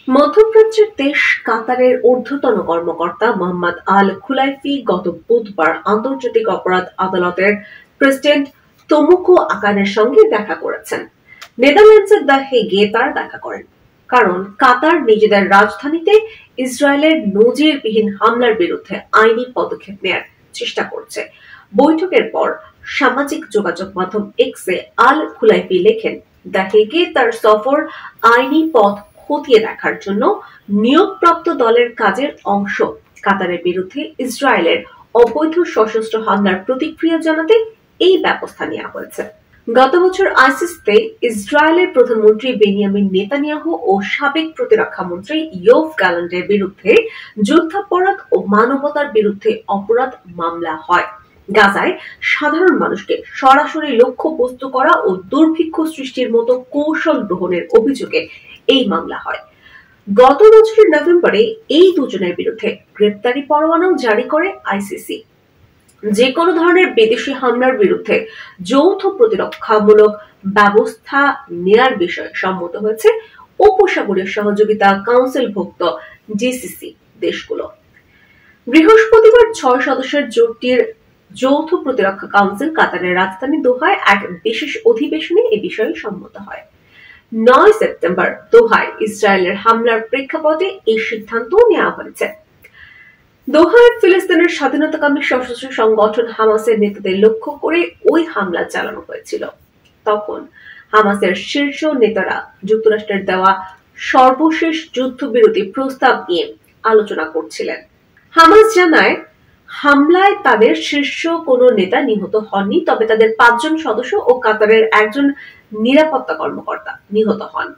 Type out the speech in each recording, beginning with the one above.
মধ্যপ্রাচ্যের দেশ কাতারের ঊর্ধ্বতন কর্মকর্তা মোহাম্মদ আল খুলাইফি গত বুধবার আন্তর্জাতিক অপরাধ আদালতের প্রেসিডেন্ট তোমুকো আকানের সঙ্গে দেখা করেছেন। নেদারল্যান্ডসের দ্য হেগে তারা দেখা করেন, কারণ কাতার নিজেদের রাজধানীতে ইসরায়েলের নজিরবিহীন হামলার বিরুদ্ধে আইনি পদক্ষেপ নেয়ার চেষ্টা করছে। বৈঠকের পর সামাজিক যোগাযোগ মাধ্যম এক্সে আল খুলাইফি লেখেন, দ্য হেগে তার সফর আইনি পথ খতিয়ে দেখার জন্য নিয়োগপ্রাপ্ত দলের কাজের অংশ। কাতারের বিরুদ্ধে ইসরায়েলের অবৈধ সশস্ত্র হামলার প্রতিক্রিয়া জানাতে এই ব্যবস্থা নেওয়া হয়েছে। গত বছর আইসিসতে ইসরায়েলের প্রধানমন্ত্রী বেনিয়ামিন নেতানিয়াহু ও সাবেক প্রতিরক্ষা মন্ত্রী ইয়োভ গ্যালান্টের বিরুদ্ধে যুদ্ধাপরাধ ও মানবতার বিরুদ্ধে অপরাধ মামলা হয়। গাজায় সাধারণ মানুষকে সরাসরি লক্ষ্যবস্তু করা ও দুর্ভিক্ষ সৃষ্টির মতো কৌশল গ্রহণের অভিযোগে এই মামলা হয়। গত বছরের নভেম্বরে এই দুজনের বিরুদ্ধে গ্রেপ্তারি পরোয়ানাও জারি করে আইসিসি। যে কোনো ধরনের বিদেশি হামলার বিরুদ্ধে যৌথ প্রতিরক্ষামূলক ব্যবস্থা নেয়ার বিষয়ে সম্মত হয়েছে উপসাগরীয় সহযোগিতা কাউন্সিলভুক্ত জিসিসি দেশগুলো। বৃহস্পতিবার 6 সদস্যের জোটটির যৌথ প্রতিরক্ষা কাউন্সিল কাতারের রাজধানী দোহায় এক বিশেষ অধিবেশনে এ বিষয়ে সম্মত হয়। 9 সেপ্টেম্বর দোহায় ইসরায়েলের হামলার প্রেক্ষাপটে এই সিদ্ধান্ত নেওয়া হয়েছে। দোহায় ফিলিস্তিনের স্বাধীনতাকামী সশস্ত্র সংগঠন হামাসের নেতাদের লক্ষ্য করে ওই হামলা চালানো হয়েছিল। তখন হামাসের শীর্ষ নেতারা যুক্তরাষ্ট্রের দেওয়া সর্বশেষ যুদ্ধবিরতি প্রস্তাব নিয়ে আলোচনা করছিলেন। হামাস জানায়, হামলায় তাদের শীর্ষ কোনো নেতা নিহত হননি, তবে তাদের 5 জন সদস্য ও কাতারের একজন নিরাপত্তা কর্মকর্তা নিহত হন।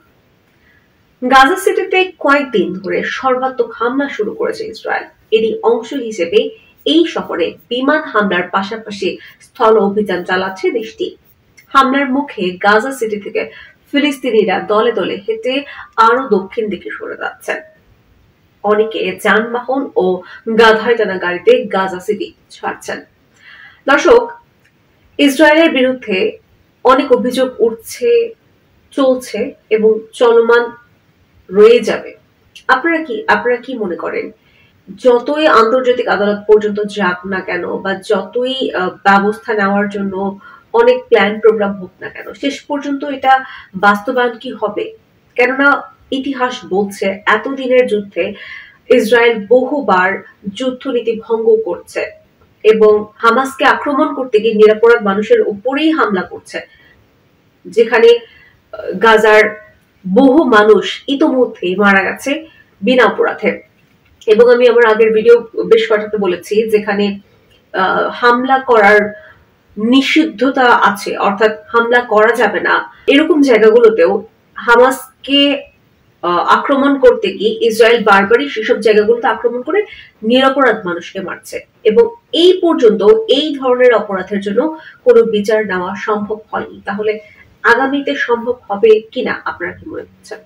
গাজা সিটিতে কয়েকদিন ধরে সর্বাত্মক হামলা শুরু করেছে ইসরায়েল। এরই অংশ হিসেবে এই শহরে বিমান হামলার পাশাপাশি স্থল অভিযান চালাচ্ছে দেশটি। হামলার মুখে গাজা সিটি থেকে ফিলিস্তিনিরা দলে দলে হেঁটে আরো দক্ষিণ দিকে সরে যাচ্ছেন। অনেকে যানবাহন ও গাধায় টানা গাড়িতে গাজা সিটি ছাড়ছেন। দর্শক, ইসরায়েলের বিরুদ্ধে অনেক অভিযোগ উঠছে, চলছে এবং চলমান রয়ে যাবে। আপনারা কি মনে করেন, যতই আন্তর্জাতিক আদালত পর্যন্ত যাক না কেন বা যতই ব্যবস্থা নেওয়ার জন্য অনেক প্ল্যান প্রোগ্রাম হোক না কেন, শেষ পর্যন্ত এটা বাস্তবায়ন কি হবে? কেননা ইতিহাস বলছে এতদিনের যুদ্ধে ইসরায়েল বহুবার যুদ্ধনীতি ভঙ্গ করছে এবং হামাসকে আক্রমণ করতে গিয়ে নিরপরাধ মানুষের উপরেই হামলা করছে, যেখানে গাজার বহু মানুষ ইতোমধ্যে মারা গেছে বিনা অপরাধে। এবং আমি আমার আগের ভিডিও বেশ কয়েকটাতে বলেছি, যেখানে হামলা করার নিষিদ্ধতা আছে, অর্থাৎ হামলা করা যাবে না, এরকম জায়গাগুলোতেও হামাসকে আক্রমণ করতে গিয়ে ইসরায়েল বারবারই সেসব জায়গাগুলোতে আক্রমণ করে নিরপরাধ মানুষকে মারছে এবং এই পর্যন্ত এই ধরনের অপরাধের জন্য কোনো বিচার নেওয়া সম্ভব হয়নি। তাহলে আগামীতে সম্ভব হবে কিনা আপনারা কি মনে করছেন?